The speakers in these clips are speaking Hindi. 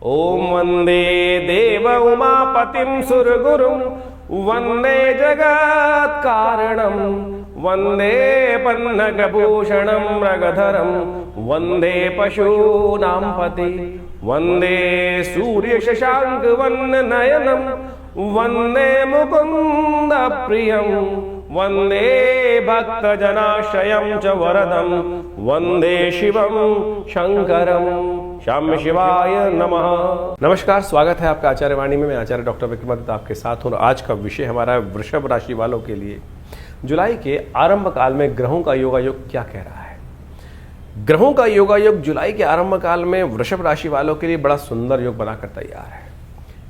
ओम वंदे देव उमापतिं सुरगुरुं वंदे जगत् कारणं वंदे पन्नगभूषणं मृगधरं वंदे पशूनां पति वंदे सूर्य शशांक वन्ननयनं वंदे मुकुंद प्रियं वंदे भक्तजनाश्रयं च वरदं वंदे शिवं शंकरं श्याम शिवाय नमः। नमस्कार, स्वागत है आपका आचार्य वाणी में। मैं आचार्य डॉक्टर विक्रमादित्य आपके साथ हूँ। आज का विषय हमारा है वृषभ राशि वालों के लिए जुलाई के आरंभ काल में ग्रहों का योगायोग क्या कह रहा है। ग्रहों का योगायोग जुलाई के आरंभ काल में वृषभ राशि वालों के लिए बड़ा सुंदर योग बनाकर तैयार है।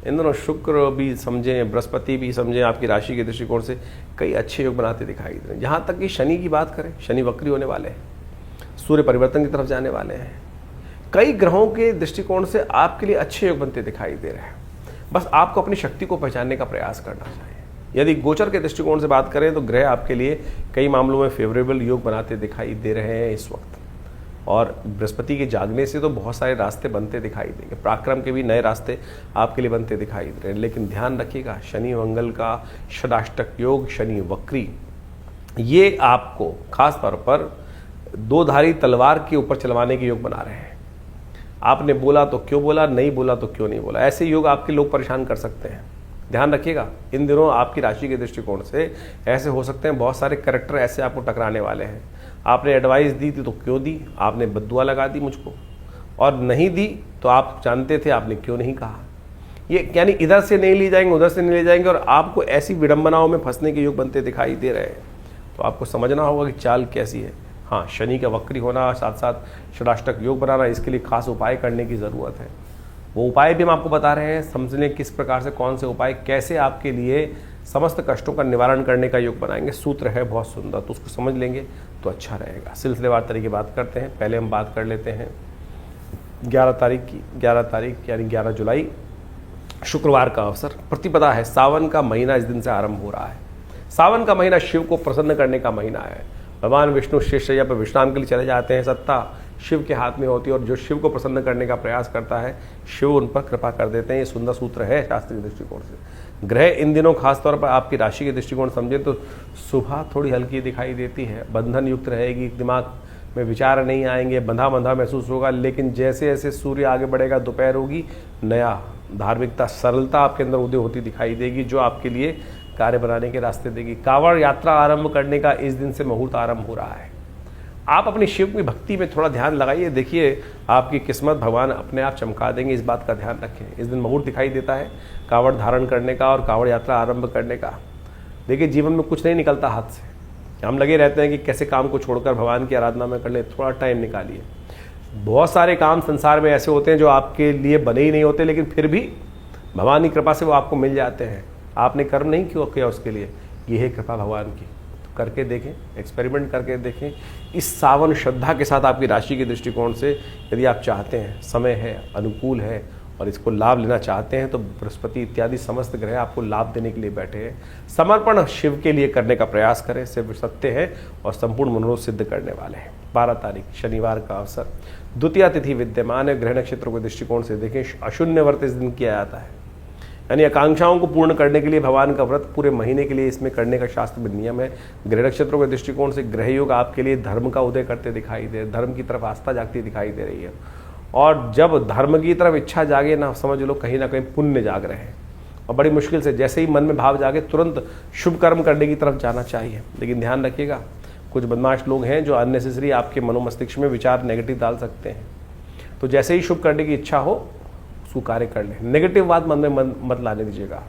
इन दोनों शुक्र भी समझें, बृहस्पति भी समझें, आपकी राशि के दृष्टिकोण से कई अच्छे योग बनाते दिखाई दे रहे हैं। जहाँ तक कि शनि की बात करें, शनि वक्री होने वाले हैं, सूर्य परिवर्तन की तरफ जाने वाले हैं। कई ग्रहों के दृष्टिकोण से आपके लिए अच्छे योग बनते दिखाई दे रहे हैं। बस आपको अपनी शक्ति को पहचानने का प्रयास करना चाहिए। यदि गोचर के दृष्टिकोण से बात करें तो ग्रह आपके लिए कई मामलों में फेवरेबल योग बनाते दिखाई दे रहे हैं इस वक्त, और बृहस्पति के जागने से तो बहुत सारे रास्ते बनते दिखाई देंगे। पराक्रम के भी नए रास्ते आपके लिए बनते दिखाई दे रहे हैं। लेकिन ध्यान रखिएगा, शनि मंगल का षडाष्टक योग, शनि वक्री, ये आपको खास तौर पर दो धारी तलवार के ऊपर चलवाने के योग बना रहे हैं। आपने बोला तो क्यों बोला, नहीं बोला तो क्यों नहीं बोला, ऐसे योग आपके लोग परेशान कर सकते हैं। ध्यान रखिएगा, इन दिनों आपकी राशि के दृष्टिकोण से ऐसे हो सकते हैं, बहुत सारे कैरेक्टर ऐसे आपको टकराने वाले हैं। आपने एडवाइस दी थी तो क्यों दी, आपने बद्दुआ लगा दी मुझको, और नहीं दी तो आप जानते थे, आपने क्यों नहीं कहा। ये यानी इधर से नहीं ले जाएंगे, उधर से नहीं ले जाएंगे, और आपको ऐसी विडंबनाओं में फंसने के योग बनते दिखाई दे रहे हैं। तो आपको समझना होगा कि चाल कैसी है। हाँ, शनि का वक्री होना, साथ साथ षडाष्टक योग बनाना, इसके लिए खास उपाय करने की ज़रूरत है। वो उपाय भी हम आपको बता रहे हैं। समझ लें किस प्रकार से, कौन से उपाय कैसे आपके लिए समस्त कष्टों का निवारण करने का योग बनाएंगे। सूत्र है बहुत सुंदर, तो उसको समझ लेंगे तो अच्छा रहेगा। सिलसिलेवार तरीके बात करते हैं। पहले हम बात कर लेते हैं 11 तारीख की। 11 तारीख यानी 11 जुलाई शुक्रवार का अवसर, प्रतिपदा है। सावन का महीना इस दिन से आरंभ हो रहा है। सावन का महीना शिव को प्रसन्न करने का महीना है। भगवान विष्णु शेषशैया पर विश्राम के लिए चले जाते हैं। सत्ता शिव के हाथ में होती है, और जो शिव को प्रसन्न करने का प्रयास करता है, शिव उन पर कृपा कर देते हैं। ये सुंदर सूत्र है शास्त्रीय दृष्टिकोण से। ग्रह इन दिनों खासतौर पर आपकी राशि के दृष्टिकोण समझे तो सुबह थोड़ी हल्की दिखाई देती है, बंधन युक्त रहेगी, दिमाग में विचार नहीं आएंगे, बंधा बंधा महसूस होगा। लेकिन जैसे जैसे सूर्य आगे बढ़ेगा, दोपहर होगी, नया धार्मिकता, सरलता आपके अंदर उदय होती दिखाई देगी, जो आपके लिए कार्य बनाने के रास्ते देगी। कांवड़ यात्रा आरंभ करने का इस दिन से मुहूर्त आरंभ हो रहा है। आप अपनी शिव की भक्ति में थोड़ा ध्यान लगाइए, देखिए आपकी किस्मत भगवान अपने आप चमका देंगे। इस बात का ध्यान रखें। इस दिन मुहूर्त दिखाई देता है कांवड़ धारण करने का और कांवड़ यात्रा आरंभ करने का। देखिए, जीवन में कुछ नहीं निकलता हाथ से। हम लगे रहते हैं कि कैसे काम को छोड़कर भगवान की आराधना में कर ले। थोड़ा टाइम निकालिए। बहुत सारे काम संसार में ऐसे होते हैं जो आपके लिए बने ही नहीं होते, लेकिन फिर भी भगवान की कृपा से वो आपको मिल जाते हैं। आपने कर्म नहीं क्यों किया उसके लिए, ये है कृपा भगवान की। तो करके देखें, एक्सपेरिमेंट करके देखें। इस सावन श्रद्धा के साथ आपकी राशि के दृष्टिकोण से यदि आप चाहते हैं, समय है, अनुकूल है, और इसको लाभ लेना चाहते हैं, तो बृहस्पति इत्यादि समस्त ग्रह आपको लाभ देने के लिए बैठे हैं। समर्पण शिव के लिए करने का प्रयास करें। शिव सत्य है और संपूर्ण मनोरथ सिद्ध करने वाले हैं। 12 तारीख शनिवार का अवसर, द्वितीय तिथि विद्यमान है। ग्रह नक्षत्रों के दृष्टिकोण से देखें, अशून्य व्रत इस दिन किया जाता है, यानी आकांक्षाओं को पूर्ण करने के लिए भगवान का व्रत पूरे महीने के लिए इसमें करने का शास्त्र में नियम है। ग्रह नक्षत्रों के दृष्टिकोण से ग्रह योग आपके लिए धर्म का उदय करते दिखाई दे, धर्म की तरफ आस्था जागती दिखाई दे रही है। और जब धर्म की तरफ इच्छा जागे ना, समझ लो कहीं ना कहीं पुण्य जाग रहे हैं, और बड़ी मुश्किल से जैसे ही मन में भाव जागे तुरंत शुभ कर्म करने की तरफ जाना चाहिए। लेकिन ध्यान रखिएगा, कुछ बदमाश लोग हैं जो अननेसेसरी आपके मनोमस्तिष्क में विचार नेगेटिव डाल सकते हैं। तो जैसे ही शुभ करने की इच्छा हो उसको कार्य कर लें। नेगेटिव बात मन में मत लाने दीजिएगा।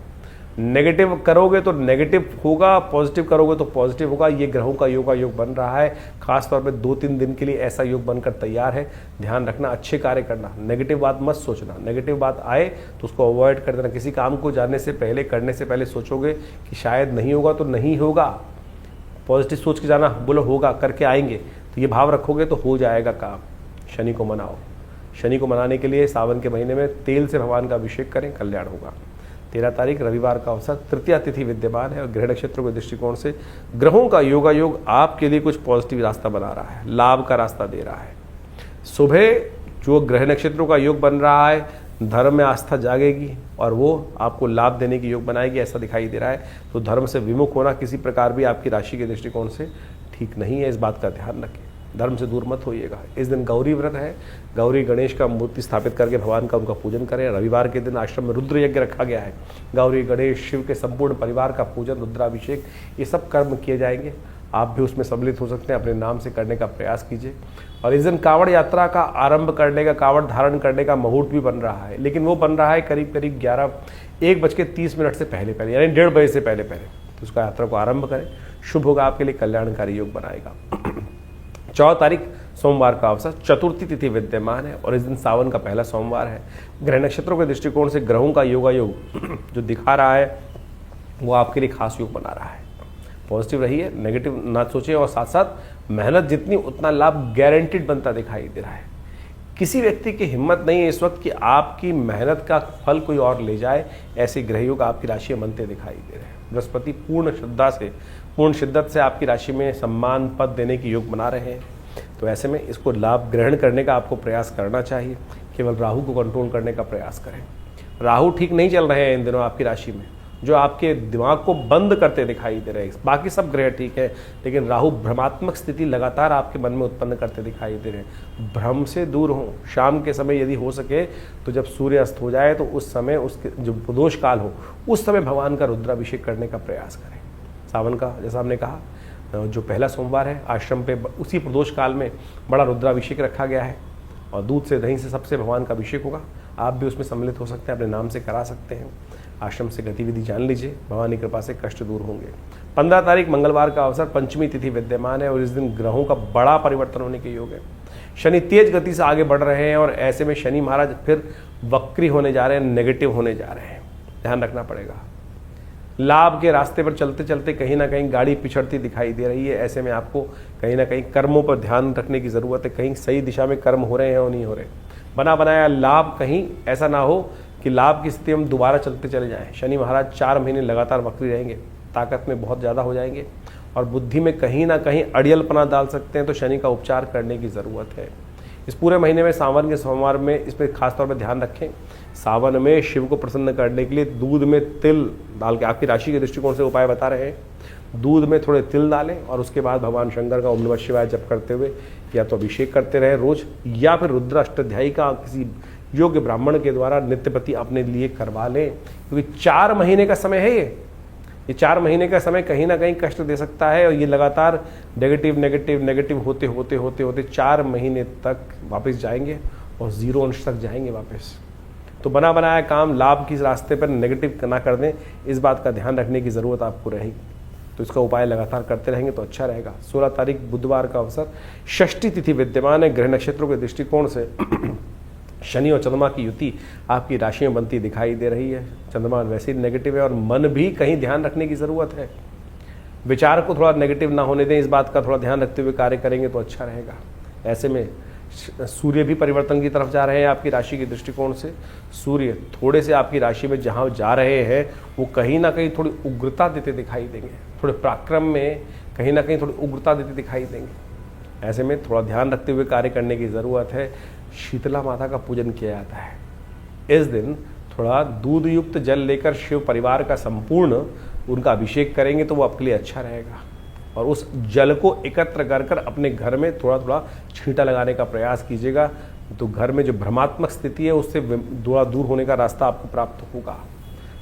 नेगेटिव करोगे तो नेगेटिव होगा, पॉजिटिव करोगे तो पॉजिटिव होगा। ये ग्रहों का योग बन रहा है। खास तौर पे 2-3 दिन के लिए ऐसा योग बनकर तैयार है। ध्यान रखना, अच्छे कार्य करना, नेगेटिव बात मत सोचना। नेगेटिव बात आए तो उसको अवॉइड कर देना। किसी काम को जाने से पहले, करने से पहले सोचोगे कि शायद नहीं होगा तो नहीं होगा, पॉजिटिव सोच के जाना, बोलो होगा, करके आएंगे, तो ये भाव रखोगे तो हो जाएगा काम। शनि को मनाओ। शनि को मनाने के लिए सावन के महीने में तेल से भगवान का अभिषेक करें, कल्याण होगा। 13 तारीख रविवार का अवसर, तृतीया तिथि विद्यमान है, और ग्रह नक्षत्रों के दृष्टिकोण से ग्रहों का योगायोग आपके लिए कुछ पॉजिटिव रास्ता बना रहा है, लाभ का रास्ता दे रहा है। सुबह जो ग्रह नक्षत्रों का योग बन रहा है, धर्म में आस्था जागेगी और वो आपको लाभ देने की योग बनाएगी, ऐसा दिखाई दे रहा है। तो धर्म से विमुख होना किसी प्रकार भी आपकी राशि के दृष्टिकोण से ठीक नहीं है, इस बात का ध्यान रखें। धर्म से दूर मत होइएगा। इस दिन गौरी व्रत है, गौरी गणेश का मूर्ति स्थापित करके भगवान का उनका पूजन करें। रविवार के दिन आश्रम में रुद्र यज्ञ रखा गया है। गौरी गणेश शिव के संपूर्ण परिवार का पूजन, रुद्राभिषेक, ये सब कर्म किए जाएंगे। आप भी उसमें सम्मिलित हो सकते हैं, अपने नाम से करने का प्रयास कीजिए। और इस दिन कांवड़ यात्रा का आरंभ करने का, कांवड़ धारण करने का मुहूर्त भी बन रहा है, लेकिन वो बन रहा है करीब करीब 1:30 से पहले पहले, यानी 1:30 बजे से पहले पहले। तो उसका यात्रा को आरंभ करें, शुभ होगा, आपके लिए कल्याणकारी योग बनाएगा। 14 तारीख सोमवार का अवसर, चतुर्थी तिथि विद्यमान है और इस दिन सावन का पहला सोमवार है। ग्रह नक्षत्रों के दृष्टिकोण से ग्रहों का योगायोग जो दिखा रहा है वो आपके लिए खास योग बना रहा है। पॉजिटिव रहिए, नेगेटिव ना सोचिए, और साथ साथ मेहनत जितनी उतना लाभ गारंटीड बनता दिखाई दे रहा है। किसी व्यक्ति की हिम्मत नहीं है इस वक्त कि आपकी मेहनत का फल कोई और ले जाए, ऐसे ग्रह योग आपकी राशि में बनते दिखाई दे रहे हैं। बृहस्पति पूर्ण शिद्दत से आपकी राशि में सम्मान पद देने की योग बना रहे हैं। तो ऐसे में इसको लाभ ग्रहण करने का आपको प्रयास करना चाहिए। केवल राहु को कंट्रोल करने का प्रयास करें। राहु ठीक नहीं चल रहे हैं इन दिनों आपकी राशि में, जो आपके दिमाग को बंद करते दिखाई दे रहे हैं। बाकी सब ग्रह ठीक है, लेकिन राहु भ्रमात्मक स्थिति लगातार आपके मन में उत्पन्न करते दिखाई दे रहे हैं। भ्रम से दूर हों। शाम के समय यदि हो सके तो जब सूर्य अस्त हो जाए तो उस समय, उसके जो प्रदोष काल हो, उस समय भगवान का रुद्राभिषेक करने का प्रयास करें। सावन का, जैसा हमने कहा, जो पहला सोमवार है, आश्रम पे उसी प्रदोष काल में बड़ा रुद्राभिषेक रखा गया है और दूध से दही से सबसे भगवान का अभिषेक होगा। आप भी उसमें सम्मिलित हो सकते हैं, अपने नाम से करा सकते हैं। आश्रम से गतिविधि जान लीजिए, भगवान की कृपा से कष्ट दूर होंगे। 15 तारीख मंगलवार का अवसर, पंचमी तिथि विद्यमान है और इस दिन ग्रहों का बड़ा परिवर्तन होने के योग है। शनि तेज गति से आगे बढ़ रहे हैं और ऐसे में शनि महाराज फिर वक्री होने जा रहे हैं, नेगेटिव होने जा रहे हैं, ध्यान रखना पड़ेगा। लाभ के रास्ते पर चलते चलते कहीं ना कहीं गाड़ी पिछड़ती दिखाई दे रही है। ऐसे में आपको कहीं ना कहीं कर्मों पर ध्यान रखने की ज़रूरत है। कहीं सही दिशा में कर्म हो रहे हैं और नहीं हो रहे। बना बनाया लाभ कहीं ऐसा ना हो कि लाभ की स्थिति हम दोबारा चलते चले जाएं। शनि महाराज 4 महीने लगातार वक्री रहेंगे, ताकत में बहुत ज़्यादा हो जाएंगे और बुद्धि में कहीं ना कहीं अड़ियलपना डाल सकते हैं। तो शनि का उपचार करने की ज़रूरत है। इस पूरे महीने में सावन के सोमवार में इस पर खासतौर पर ध्यान रखें। सावन में शिव को प्रसन्न करने के लिए दूध में तिल डाल के, आपकी राशि के दृष्टिकोण से उपाय बता रहे हैं, दूध में थोड़े तिल डालें और उसके बाद भगवान शंकर का ओम नमः शिवाय जप करते हुए या तो अभिषेक करते रहे रोज, या फिर रुद्र अष्टाध्यायी का किसी योग्य ब्राह्मण के द्वारा नित्य प्रति अपने लिए करवा लें। क्योंकि 4 महीने का समय है ये 4 महीने का समय कहीं ना कहीं कष्ट दे सकता है और ये लगातार नेगेटिव होते 4 महीने तक वापस जाएंगे और 0 अंश तक जाएंगे वापस। तो बना बनाया काम लाभ की रास्ते पर नेगेटिव ना कर दें, इस बात का ध्यान रखने की ज़रूरत आपको रहेगी। तो इसका उपाय लगातार करते रहेंगे तो अच्छा रहेगा। 16 तारीख बुधवार का अवसर, षष्ठी तिथि विद्यमान है। ग्रह नक्षत्रों के दृष्टिकोण से शनि और चंद्रमा की युति आपकी राशि में बनती दिखाई दे रही है। चंद्रमा वैसे ही नेगेटिव है और मन भी कहीं ध्यान रखने की ज़रूरत है। विचार को थोड़ा नेगेटिव ना होने दें, इस बात का थोड़ा ध्यान रखते हुए कार्य करेंगे तो अच्छा रहेगा। ऐसे में सूर्य भी परिवर्तन की तरफ जा रहे हैं आपकी राशि के दृष्टिकोण से। सूर्य थोड़े से आपकी राशि में जहाँ जा रहे हैं वो कहीं ना कहीं थोड़ी उग्रता देते दिखाई देंगे, थोड़े पराक्रम में कहीं ना कहीं थोड़ी उग्रता देते दिखाई देंगे। ऐसे में थोड़ा ध्यान रखते हुए कार्य करने की ज़रूरत है। शीतला माता का पूजन किया जाता है। इस दिन थोड़ा दूध युक्त जल लेकर शिव परिवार का संपूर्ण उनका अभिषेक करेंगे तो वो आपके लिए अच्छा रहेगा। और उस जल को एकत्र कर अपने घर में थोड़ा थोड़ा छींटा लगाने का प्रयास कीजिएगा, तो घर में जो भ्रमात्मक स्थिति है उससे थोड़ा दूर होने का रास्ता आपको प्राप्त होगा।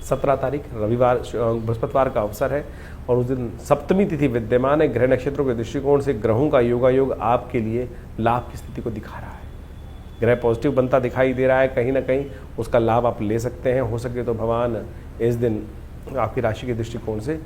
17 तारीख रविवार बृहस्पतिवार का अवसर है और उस दिन सप्तमी तिथि विद्यमान है। ग्रह नक्षत्रों के दृष्टिकोण से ग्रहों का योगायोग आपके लिए लाभ की स्थिति को दिखा रहा है। ग्रह पॉजिटिव बनता दिखाई दे रहा है, कहीं ना कहीं उसका लाभ आप ले सकते हैं। हो सके तो भगवान इस दिन आपकी राशि के दृष्टिकोण से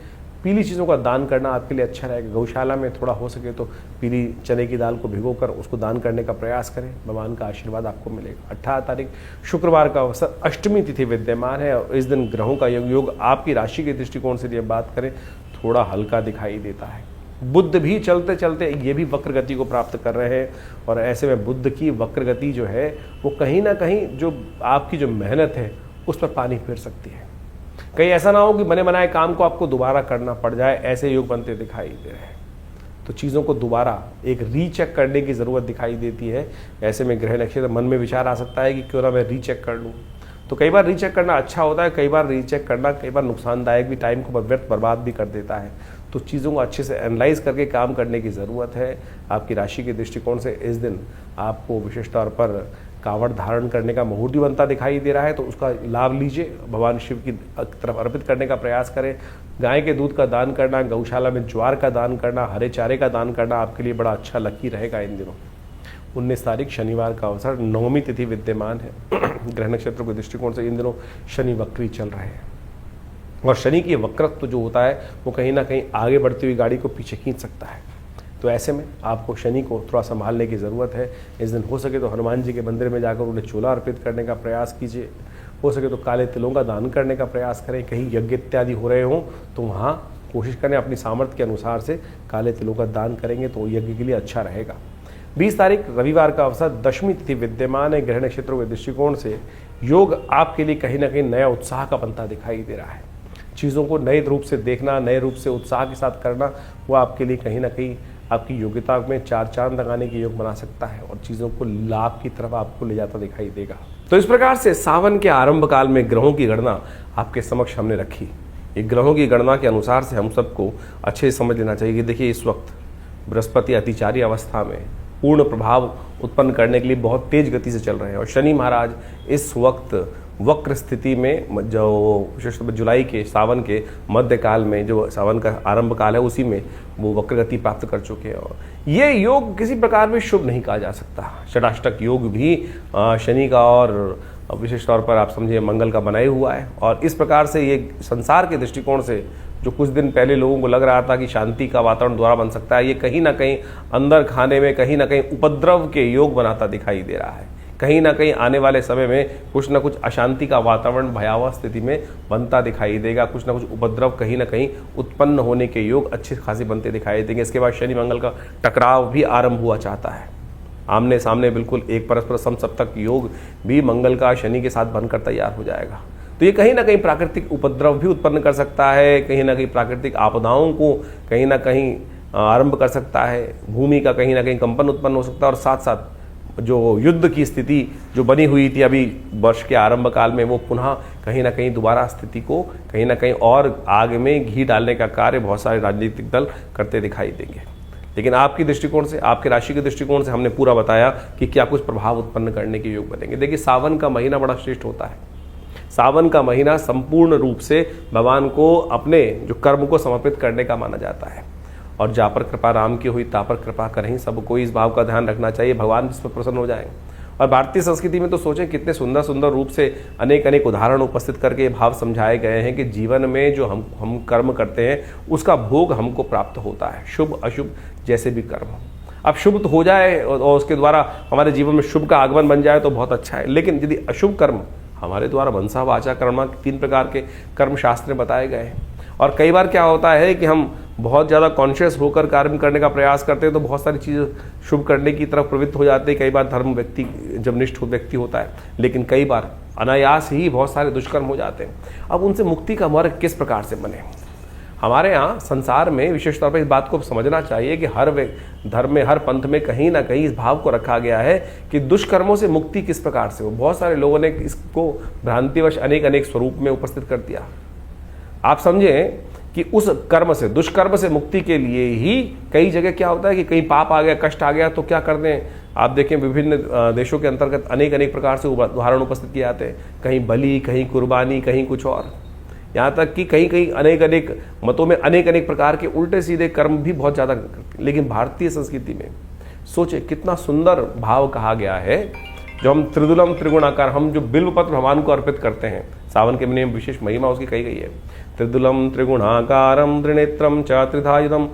पीली चीज़ों का दान करना आपके लिए अच्छा रहेगा। गौशाला में थोड़ा हो सके तो पीली चने की दाल को भिगोकर उसको दान करने का प्रयास करें, भगवान का आशीर्वाद आपको मिलेगा। 18 तारीख शुक्रवार का अवसर, अष्टमी तिथि विद्यमान है और इस दिन ग्रहों का योग आपकी राशि के दृष्टिकोण से यदि बात करें थोड़ा हल्का दिखाई देता है। बुध भी चलते चलते ये भी वक्र गति को प्राप्त कर रहे हैं और ऐसे में बुध की वक्र गति जो है वो कहीं ना कहीं जो आपकी जो मेहनत है उस पर पानी फेर सकती है। कहीं ऐसा ना हो कि बने बनाए काम को आपको दोबारा करना पड़ जाए, ऐसे योग बनते दिखाई दे रहे हैं। तो चीज़ों को दोबारा एक रीचेक करने की ज़रूरत दिखाई देती है। ऐसे में ग्रह नक्षत्र मन में विचार आ सकता है कि क्यों ना मैं रीचेक कर लूँ। तो कई बार रीचेक करना अच्छा होता है, कई बार रीचेक करना कई बार नुकसानदायक भी, टाइम को व्यर्थ बर्बाद भी कर देता है। तो चीज़ों को अच्छे से एनालाइज करके काम करने की ज़रूरत है। आपकी राशि के दृष्टिकोण से इस दिन आपको विशेष तौर पर कांवड़ धारण करने का मुहूर्त भी बनता दिखाई दे रहा है, तो उसका लाभ लीजिए। भगवान शिव की तरफ अर्पित करने का प्रयास करें। गाय के दूध का दान करना, गौशाला में ज्वार का दान करना, हरे चारे का दान करना आपके लिए बड़ा अच्छा लकी रहेगा इन दिनों। 19 तारीख शनिवार का अवसर, नवमी तिथि विद्यमान है। ग्रह नक्षत्रों के दृष्टिकोण से इन दिनों शनि वक्री चल रहे हैं, और शनि की वक्रत्व जो होता है वो कहीं ना कहीं आगे बढ़ती हुई गाड़ी को पीछे खींच सकता है। तो ऐसे में आपको शनि को थोड़ा संभालने की ज़रूरत है। इस दिन हो सके तो हनुमान जी के मंदिर में जाकर उन्हें चूल्हा अर्पित करने का प्रयास कीजिए। हो सके तो काले तिलों का दान करने का प्रयास करें। कहीं यज्ञ इत्यादि हो रहे हों तो वहाँ कोशिश करें अपनी सामर्थ्य के अनुसार से काले तिलों का दान करेंगे तो यज्ञ के लिए अच्छा रहेगा। 20 तारीख रविवार का अवसर, दशमी तिथि विद्यमान है। ग्रह नक्षत्रों के दृष्टिकोण से योग आपके लिए कहीं ना कहीं नया उत्साह का बनता दिखाई दे रहा है। चीज़ों को नए रूप से देखना, नए रूप से उत्साह के साथ करना, वो आपके लिए कहीं ना कहीं आपकी योग्यता में 4 चांद लगाने के योग बना सकता है और चीज़ों को लाभ की तरफ आपको ले जाता दिखाई देगा। तो इस प्रकार से सावन के आरंभ काल में ग्रहों की गणना आपके समक्ष हमने रखी। ये ग्रहों की गणना के अनुसार से हम सबको अच्छे से समझ लेना चाहिए कि देखिए, इस वक्त बृहस्पति अतिचारी अवस्था में पूर्ण प्रभाव उत्पन्न करने के लिए बहुत तेज गति से चल रहे हैं, और शनि महाराज इस वक्त वक्र स्थिति में, जो विशेषतः जुलाई के सावन के मध्यकाल में, जो सावन का आरंभ काल है उसी में वो वक्र गति प्राप्त कर चुके हैं। और ये योग किसी प्रकार में शुभ नहीं कहा जा सकता। षडाष्टक योग भी शनि का और विशेष तौर पर आप समझिए मंगल का बनाया हुआ है, और इस प्रकार से ये संसार के दृष्टिकोण से जो कुछ दिन पहले लोगों को लग रहा था कि शांति का वातावरण दोबारा बन सकता है, ये कहीं ना कहीं अंदर खाने में कहीं ना कहीं उपद्रव के योग बनाता दिखाई दे रहा है। कहीं ना कहीं आने वाले समय में कुछ ना कुछ अशांति का वातावरण भयावह स्थिति में बनता दिखाई देगा। कुछ ना कुछ उपद्रव कहीं ना कहीं उत्पन्न होने के योग अच्छे खासी बनते दिखाई देंगे। इसके बाद शनि मंगल का टकराव भी आरंभ हुआ चाहता है। आमने सामने बिल्कुल एक परस्पर समसप्तक योग भी मंगल का शनि के साथ बनकर तैयार हो जाएगा। तो ये कहीं ना कहीं प्राकृतिक उपद्रव भी उत्पन्न कर सकता है, कहीं ना कहीं प्राकृतिक आपदाओं को कहीं ना कहीं आरंभ कर सकता है। भूमि का कहीं ना कहीं कंपन उत्पन्न हो सकता है, और साथ साथ जो युद्ध की स्थिति जो बनी हुई थी अभी वर्ष के आरंभ काल में, वो पुनः कहीं ना कहीं दोबारा स्थिति को कहीं ना कहीं और आग में घी डालने का कार्य बहुत सारे राजनीतिक दल करते दिखाई देंगे। लेकिन आपकी दृष्टिकोण से, आपके राशि के दृष्टिकोण से हमने पूरा बताया कि क्या कुछ प्रभाव उत्पन्न करने के योग बनेंगे। देखिए, सावन का महीना बड़ा श्रेष्ठ होता है। सावन का महीना संपूर्ण रूप से भगवान को अपने जो कर्म को समर्पित करने का माना जाता है, और जा पर कृपा राम की हुई ता पर कृपा करें, सबको इस भाव का ध्यान रखना चाहिए, भगवान इस पर प्रसन्न हो जाएंगे। और भारतीय संस्कृति में तो सोचें कितने सुंदर सुंदर रूप से अनेक अनेक उदाहरण उपस्थित करके ये भाव समझाए गए हैं कि जीवन में जो हम कर्म करते हैं उसका भोग हमको प्राप्त होता है, शुभ अशुभ जैसे भी कर्म हो। अब शुभ तो हो जाए और उसके द्वारा हमारे जीवन में शुभ का आगमन बन जाए तो बहुत अच्छा है, लेकिन यदि अशुभ कर्म हमारे द्वारा मनसा वाचा कर्म 3 प्रकार के कर्म शास्त्र में बताए गए हैं। और कई बार क्या होता है कि हम बहुत ज़्यादा कॉन्शियस होकर कार्य करने का प्रयास करते हैं तो बहुत सारी चीज़ें शुभ करने की तरफ प्रवृत्त हो जाते हैं। कई बार धर्म व्यक्ति जब निष्ठ व्यक्ति होता है, लेकिन कई बार अनायास ही बहुत सारे दुष्कर्म हो जाते हैं। अब उनसे मुक्ति का मार्ग किस प्रकार से बने? हमारे यहाँ संसार में विशेष तौर पर इस बात को समझना चाहिए कि हर धर्म में, हर पंथ में कहीं ना कहीं इस भाव को रखा गया है कि दुष्कर्मों से मुक्ति किस प्रकार से हो। बहुत सारे लोगों ने इसको भ्रांतिवश अनेक अनेक स्वरूप में उपस्थित कर दिया। आप समझें कि उस कर्म से, दुष्कर्म से मुक्ति के लिए ही कई जगह क्या होता है कि कहीं पाप आ गया, कष्ट आ गया तो क्या करते हैं। आप देखें विभिन्न देशों के अंतर्गत अनेक अनेक प्रकार से उदाहरण उपस्थित किए जाते हैं, कहीं बलि, कहीं कुर्बानी, कहीं कुछ और, यहाँ तक कि कहीं कहीं अनेक अनेक मतों में अनेक अनेक प्रकार के उल्टे सीधे कर्म भी बहुत ज़्यादा करते हैं। लेकिन भारतीय संस्कृति में सोचे कितना सुंदर भाव कहा गया है, जो हम त्रिदुलम त्रिगुणाकार, हम जो बिल्व पत्र भगवान को अर्पित करते हैं, सावन के महीने में विशेष महिमा उसकी कही गई है। त्रिदुलम त्रिगुणाकारम त्रिनेत्रम च त्रिधायुधम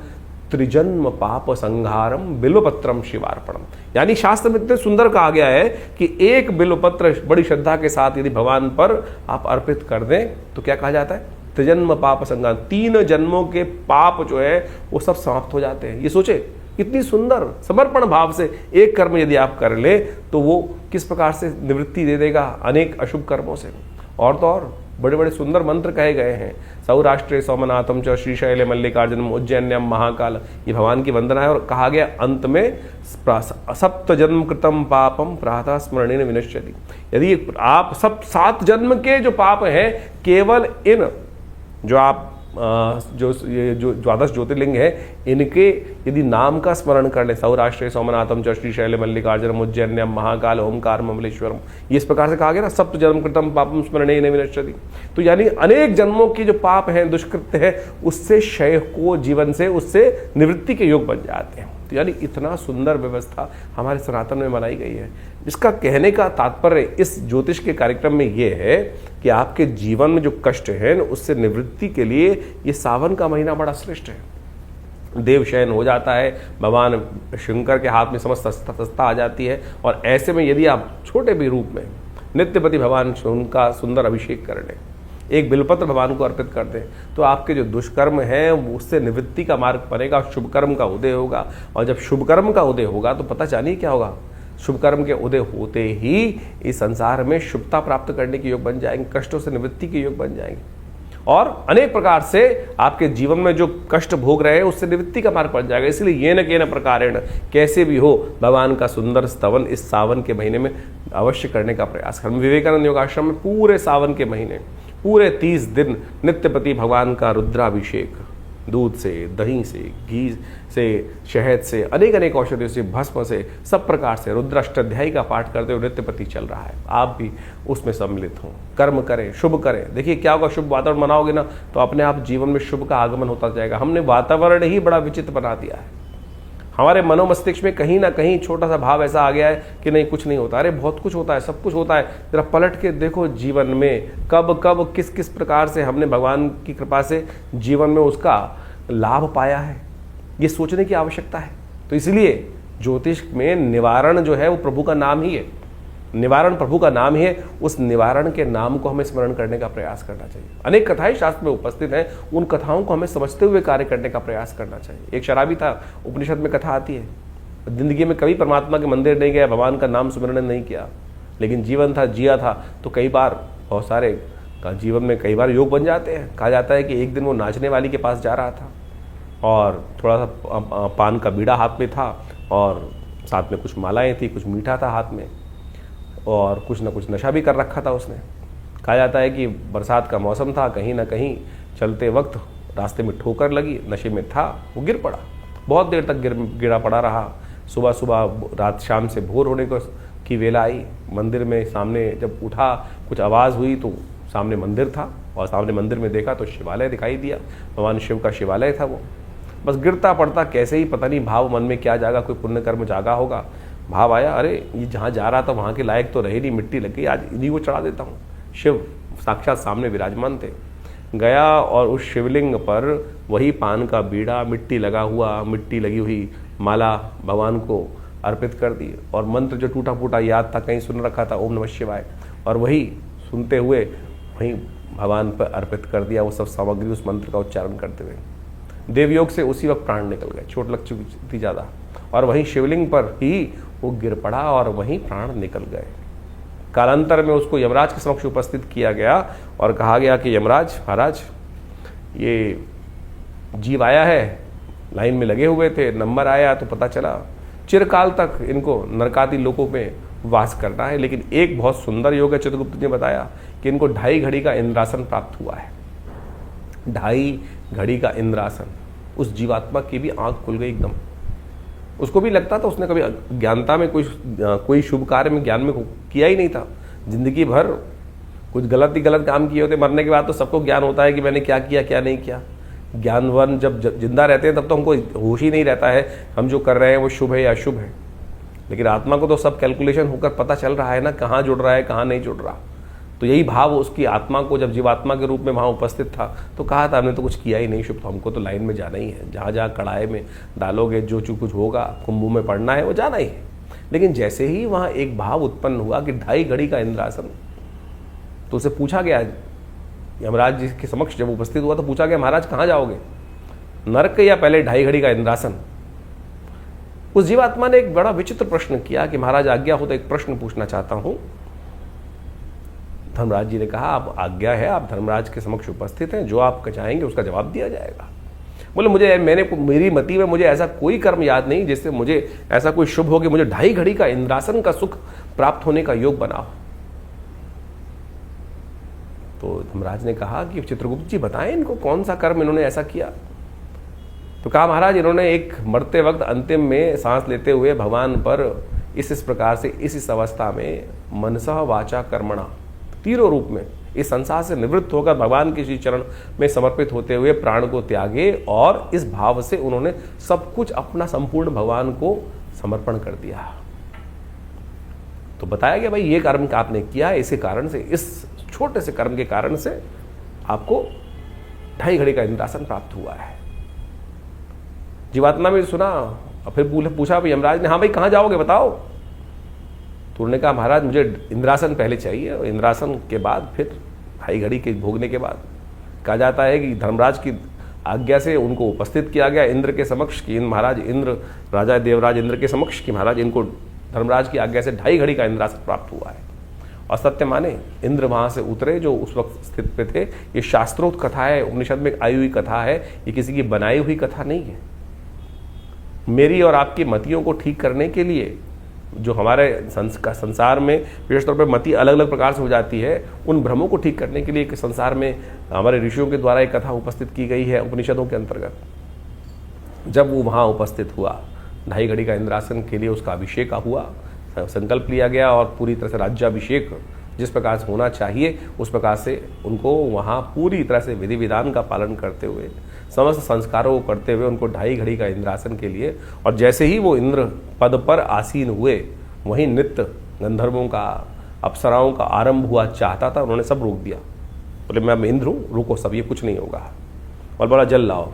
त्रिजन्म पाप संहारम बिल्वपत्रम शिवार्पणम। यानी शास्त्र में इतने सुंदर कहा गया है कि एक बिल्वपत्र बड़ी श्रद्धा के साथ यदि भगवान पर आप अर्पित कर दें तो क्या कहा जाता है? त्रिजन्म पाप संहार, 3 जन्मों के पाप जो है वो सब समाप्त हो जाते हैं। ये सोचे इतनी सुंदर समर्पण भाव से एक कर्म यदि आप कर ले तो वो किस प्रकार से निवृत्ति दे देगा अनेक अशुभ कर्मों से। और तो और बड़े बड़े सुंदर मंत्र कहे गए हैं। सौराष्ट्रे सोमनाथम च श्रीशैले मल्लिकार्जुनम उज्जैन्यम महाकाल, ये भगवान की वंदना है। और कहा गया अंत में सप्त जन्म कृतम पापम प्रातः स्मरणेन विनश्यति। यदि आप 7 जन्म के जो पाप हैं केवल इन जो आप जो द्वादश ज्योतिर्लिंग है इनके यदि नाम का स्मरण कर ले, सौराष्ट्रे सोमनाथम च श्रीशैले मल्लिकार्जुनम उज्जैन्यम महाकाल ओमकार ममलेश्वरम, ये इस प्रकार से कहा गया ना, सप्त जन्म कृतम पापम स्मरणेन विनश्यति। तो यानी अनेक जन्मों की जो पाप हैं, दुष्कृत्य है, उससे क्षय को जीवन से उससे निवृत्ति के योग बन जाते हैं। तो यानी इतना सुंदर व्यवस्था हमारे सनातन में बनाई गई है। इसका कहने का तात्पर्य इस ज्योतिष के कार्यक्रम में ये है कि आपके जीवन में जो कष्ट है उससे निवृत्ति के लिए ये सावन का महीना बड़ा श्रेष्ठ है। देवशयन हो जाता है, भगवान शंकर के हाथ में समस्त अस्त्रशस्त्र आ जाती है। और ऐसे में यदि आप छोटे भी रूप में नित्यपति भगवान उनका सुंदर अभिषेक कर लें, एक बिलपत्र भगवान को अर्पित कर दें, तो आपके जो दुष्कर्म हैं उससे निवृत्ति का मार्ग बनेगा, शुभ कर्म का उदय होगा। और जब शुभ कर्म का उदय होगा तो पता जानिए क्या होगा, शुभ कर्म के उदय होते ही इस संसार में शुभता प्राप्त करने के योग बन जाएंगे, कष्टों से निवृत्ति के योग बन जाएंगे और अनेक प्रकार से आपके जीवन में जो कष्ट भोग रहे हैं उससे निवृत्ति का मार्ग बन जाएगा। इसलिए ये न के न प्रकारेण कैसे भी हो भगवान का सुंदर स्तवन इस सावन के महीने में अवश्य करने का प्रयास करें। विवेकानंद योगाश्रम में पूरे सावन के महीने पूरे 30 दिन नित्यपति भगवान का रुद्राभिषेक, दूध से, दही से, घी से, शहद से, अनेक अनेक औषधियों से, भस्म से, सब प्रकार से रुद्राष्टाध्यायी का पाठ करते हुए नित्यपति चल रहा है। आप भी उसमें सम्मिलित हों, कर्म करें, शुभ करें। देखिए क्या होगा, शुभ वातावरण बनाओगे ना तो अपने आप जीवन में शुभ का आगमन होता जाएगा। हमने वातावरण ही बड़ा विचित्र बना दिया है। हमारे मनोमस्तिष्क में कहीं ना कहीं छोटा सा भाव ऐसा आ गया है कि नहीं कुछ नहीं होता। अरे बहुत कुछ होता है, सब कुछ होता है। जरा पलट के देखो जीवन में कब कब किस किस प्रकार से हमने भगवान की कृपा से जीवन में उसका लाभ पाया है, ये सोचने की आवश्यकता है। तो इसलिए ज्योतिष में निवारण जो है वो प्रभु का नाम ही है, निवारण प्रभु का नाम ही है। उस निवारण के नाम को हमें स्मरण करने का प्रयास करना चाहिए। अनेक कथाएं शास्त्र में उपस्थित हैं, उन कथाओं को हमें समझते हुए कार्य करने का प्रयास करना चाहिए। एक शराबी था, उपनिषद में कथा आती है, जिंदगी में कभी परमात्मा के मंदिर नहीं गया, भगवान का नाम स्मरण नहीं किया, लेकिन जीवन था, जिया था। तो कई बार बहुत सारे जीवन में कई बार योग बन जाते हैं। कहा जाता है कि एक दिन वो नाचने वाली के पास जा रहा था और थोड़ा सा पान का बीड़ा हाथ में था और साथ में कुछ मालाएं थी, कुछ मीठा था हाथ में और कुछ ना कुछ नशा भी कर रखा था उसने। कहा जाता है कि बरसात का मौसम था, कहीं ना कहीं चलते वक्त रास्ते में ठोकर लगी, नशे में था, वो गिर पड़ा। बहुत देर तक गिरा पड़ा रहा। सुबह सुबह रात शाम से भोर होने की वेला आई, मंदिर में सामने जब उठा कुछ आवाज़ हुई तो सामने मंदिर था और सामने मंदिर में देखा तो शिवालय दिखाई दिया, भगवान शिव का शिवालय था वो। बस गिरता पड़ता कैसे ही पता नहीं भाव मन में क्या जागा, कोई पुण्य कर्म जागा होगा, भाव आया अरे ये जहाँ जा रहा था वहाँ के लायक तो रहे नहीं, मिट्टी लग गई, आज इन्हीं को चढ़ा देता हूँ। शिव साक्षात सामने विराजमान थे। गया और उस शिवलिंग पर वही पान का बीड़ा, मिट्टी लगा हुआ, मिट्टी लगी हुई माला भगवान को अर्पित कर दी और मंत्र जो टूटा फूटा याद था, कहीं सुन रखा था, ओम नमः शिवाय, और वही सुनते हुए वहीं भगवान पर अर्पित कर दिया वो सब सामग्री, उस मंत्र का उच्चारण करते हुए। देवयोग से उसी वक्त प्राण निकल गए, चोट लग चुकी थी ज़्यादा, और वहीं शिवलिंग पर ही वो गिर पड़ा और वहीं प्राण निकल गए। कालांतर में उसको यमराज के समक्ष उपस्थित किया गया और कहा गया कि यमराज महाराज, ये जीव आया है, लाइन में लगे हुए थे, नंबर आया तो पता चला चिरकाल तक इनको नरकादि लोकों में वास करना है। लेकिन एक बहुत सुंदर योग है, चित्रगुप्त ने बताया कि इनको 2.5 घड़ी का इंद्रासन प्राप्त हुआ है। 2.5 घड़ी का इंद्रासन, उस जीवात्मा की भी आंख खुल गई एकदम। उसको भी लगता था उसने कभी ज्ञानता में कोई शुभ कार्य में ज्ञान में किया ही नहीं था, जिंदगी भर कुछ गलत ही गलत काम किए होते। मरने के बाद तो सबको ज्ञान होता है कि मैंने क्या किया क्या नहीं किया। ज्ञानवान जब जिंदा रहते हैं तब तो हमको होश ही नहीं रहता है हम जो कर रहे हैं वो शुभ है या अशुभ है, लेकिन आत्मा को तो सब कैलकुलेशन होकर पता चल रहा है ना, कहाँ जुड़ रहा है कहाँ नहीं जुड़ रहा। तो यही भाव उसकी आत्मा को जब जीवात्मा के रूप में वहाँ उपस्थित था तो कहा था हमने तो कुछ किया ही नहीं शुभ, तो हमको तो लाइन में जाना ही है, जहाँ जहाँ कड़ाई में डालोगे जो कुछ होगा, कुंभों में पड़ना है वो जाना ही है। लेकिन जैसे ही वहाँ एक भाव उत्पन्न हुआ कि 2.5 घड़ी का इंद्रासन, तो उसे पूछा गया, यमराज जी के समक्ष जब उपस्थित हुआ तो पूछा गया महाराज कहाँ जाओगे, नरक या पहले 2.5 घड़ी का इंद्रासन। उस जीवात्मा ने एक बड़ा विचित्र प्रश्न किया कि महाराज आज्ञा हो तो एक प्रश्न पूछना चाहता हूं। धर्मराज जी ने कहा, आप आज्ञा है, आप धर्मराज के समक्ष उपस्थित हैं, जो आप चाहेंगे उसका जवाब दिया जाएगा। बोले मेरी मति में मुझे ऐसा कोई कर्म याद नहीं जिससे मुझे ऐसा कोई शुभ हो कि मुझे 2.5 घड़ी का इंद्रासन का सुख प्राप्त होने का योग बना हो। तो धर्मराज ने कहा कि चित्रगुप्त जी बताएं इनको कौन सा कर्म इन्होंने ऐसा किया। तो कहा, महाराज इन्होंने एक मरते वक्त अंतिम में सांस लेते हुए भगवान पर इस प्रकार से इस अवस्था में मनसः वाचा कर्मणा, तीनों रूप में इस संसार से निवृत्त होकर भगवान के श्री चरण में समर्पित होते हुए प्राण को त्यागे और इस भाव से उन्होंने सब कुछ अपना संपूर्ण भगवान को समर्पण कर दिया। तो बताया गया भाई ये कर्म आपने किया, इसी कारण से, इस छोटे से कर्म के कारण से आपको 2.5 घड़ी का इंद्रासन प्राप्त हुआ है। जीवात्मा में सुना और फिर पूछा भाई यमराज ने, हाँ भाई कहाँ जाओगे बताओ। तो उन्होंने कहा, महाराज मुझे इंद्रासन पहले चाहिए और इंद्रासन के बाद फिर 2.5 घड़ी के भोगने के बाद कहा जाता है कि धर्मराज की आज्ञा से उनको उपस्थित किया गया इंद्र के समक्ष कि महाराज इंद्र, राजा देवराज इंद्र के समक्ष कि महाराज इनको धर्मराज की आज्ञा से 2.5 घड़ी का इंद्रासन प्राप्त हुआ है। और सत्य माने इंद्र वहां से उतरे जो उस वक्त स्थित पे थे। ये शास्त्रोक्त कथा है, उपनिषद में आई हुई कथा है, ये किसी की बनाई हुई कथा नहीं है। मेरी और आपकी मतियों को ठीक करने के लिए जो हमारे संसार में विशेष तौर पर मति अलग अलग प्रकार से हो जाती है, उन भ्रमों को ठीक करने के लिए संसार में हमारे ऋषियों के द्वारा एक कथा उपस्थित की गई है उपनिषदों के अंतर्गत। जब वो वहाँ उपस्थित हुआ 2.5 घड़ी का इंद्रासन के लिए उसका अभिषेक हुआ, संकल्प लिया गया और पूरी तरह से राज्याभिषेक जिस प्रकार से होना चाहिए उस प्रकार से उनको वहाँ पूरी तरह से विधि विधान का पालन करते हुए समस्त संस्कारों को करते हुए उनको 2.5 घड़ी का इंद्रासन के लिए, और जैसे ही वो इंद्र पद पर आसीन हुए वहीं नित्य गंधर्वों का, अप्सराओं का आरंभ हुआ चाहता था। उन्होंने सब रोक दिया, बोले मैं इंद्र हूँ, रुको सब, ये कुछ नहीं होगा। और बोला जल लाओ।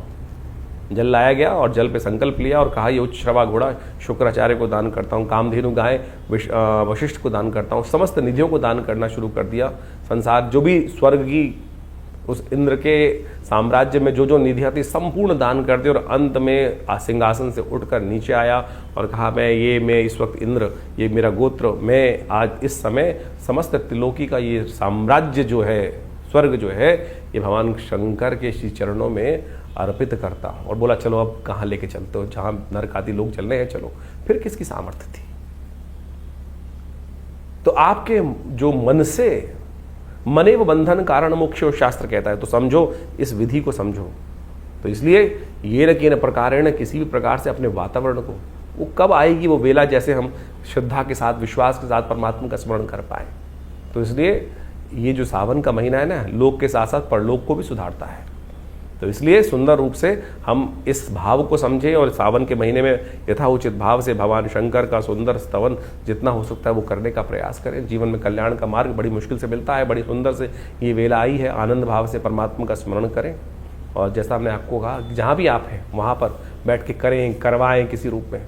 जल लाया गया और जल पे संकल्प लिया और कहा ये उच्च श्रवा घोड़ा शुक्राचार्य को दान करता हूँ, कामधेनु गाय वशिष्ठ को दान करता हूँ, समस्त निधियों को दान करना शुरू कर दिया। संसार जो भी स्वर्ग की उस इंद्र के साम्राज्य में जो जो निधियाँ थी संपूर्ण दान कर दी और अंत में सिंहासन से उठकर नीचे आया और कहा मैं इस वक्त इंद्र, ये मेरा गोत्र, मैं आज इस समय समस्त त्रिलोकी का ये साम्राज्य जो है, स्वर्ग जो है, ये भगवान शंकर के श्री चरणों में अर्पित करता। और बोला चलो अब कहाँ लेके चलते हो, जहाँ नरक आदि लोग चल रहे हैं चलो। फिर किसकी सामर्थ्य थी? तो आपके जो मन से मनेव बंधन कारण मोक्ष शास्त्र कहता है, तो समझो, इस विधि को समझो। तो इसलिए ये न कि न प्रकारेण किसी भी प्रकार से अपने वातावरण को, वो कब आएगी वो वेला जैसे हम श्रद्धा के साथ, विश्वास के साथ परमात्मा का स्मरण कर पाए। तो इसलिए ये जो सावन का महीना है ना, लोक के साथ साथ परलोक को भी सुधारता है। तो इसलिए सुंदर रूप से हम इस भाव को समझें और सावन के महीने में यथाउचित भाव से भगवान शंकर का सुंदर स्तवन जितना हो सकता है वो करने का प्रयास करें। जीवन में कल्याण का मार्ग बड़ी मुश्किल से मिलता है, बड़ी सुंदर से ये वेला आई है। आनंद भाव से परमात्मा का स्मरण करें और जैसा हमने आपको कहा जहाँ भी आप हैं वहाँ पर बैठ के करें, करवाएं किसी रूप में।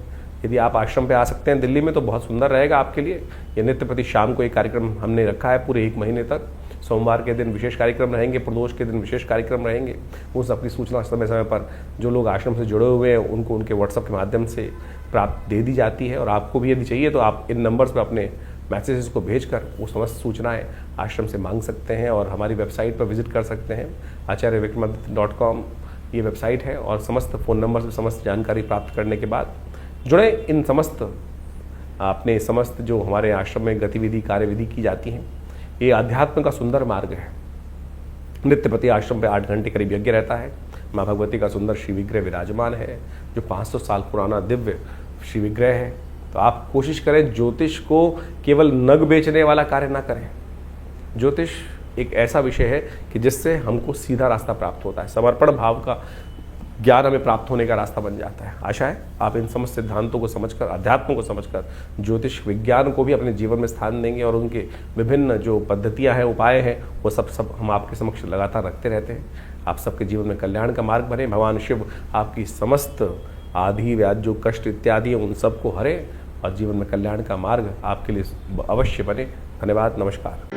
यदि आप आश्रम पे आ सकते हैं दिल्ली में तो बहुत सुंदर रहेगा आपके लिए। ये नित्य प्रति शाम को एक कार्यक्रम हमने रखा है पूरे 1 महीने तक। सोमवार के दिन विशेष कार्यक्रम रहेंगे, प्रदोष के दिन विशेष कार्यक्रम रहेंगे। उस सबकी सूचना समय समय पर जो लोग आश्रम से जुड़े हुए हैं उनको उनके व्हाट्सएप के माध्यम से प्राप्त दे दी जाती है। और आपको भी यदि चाहिए तो आप इन नंबर्स पर अपने मैसेजेस को भेजकर वो समस्त सूचनाएं आश्रम से मांग सकते हैं और हमारी वेबसाइट पर विजिट कर सकते हैं। acharyavickramaditya.com ये वेबसाइट है और समस्त फ़ोन नंबर से समस्त जानकारी प्राप्त करने के बाद जुड़े इन समस्त अपने समस्त जो हमारे आश्रम में गतिविधि कार्यविधि की जाती हैं। ये अध्यात्म का सुंदर मार्ग है। नित्य प्रति आश्रम पे 8 घंटे करीब यज्ञ रहता है। माँ भगवती का सुंदर श्री विग्रह विराजमान है जो 500 साल पुराना दिव्य श्री विग्रह है। तो आप कोशिश करें ज्योतिष को केवल नग बेचने वाला कार्य ना करें। ज्योतिष एक ऐसा विषय है कि जिससे हमको सीधा रास्ता प्राप्त होता है, समर्पण भाव का ज्ञान हमें प्राप्त होने का रास्ता बन जाता है। आशा है आप इन समस्त सिद्धांतों को समझकर, अध्यात्म को समझकर ज्योतिष विज्ञान को भी अपने जीवन में स्थान देंगे और उनके विभिन्न जो पद्धतियां हैं, उपाय हैं, वो सब हम आपके समक्ष लगातार रखते रहते हैं। आप सबके जीवन में कल्याण का मार्ग बने। भगवान शिव आपकी समस्त आदि व्याध जो कष्ट इत्यादि हैं उन सबको हरे और जीवन में कल्याण का मार्ग आपके लिए अवश्य बने। धन्यवाद, नमस्कार।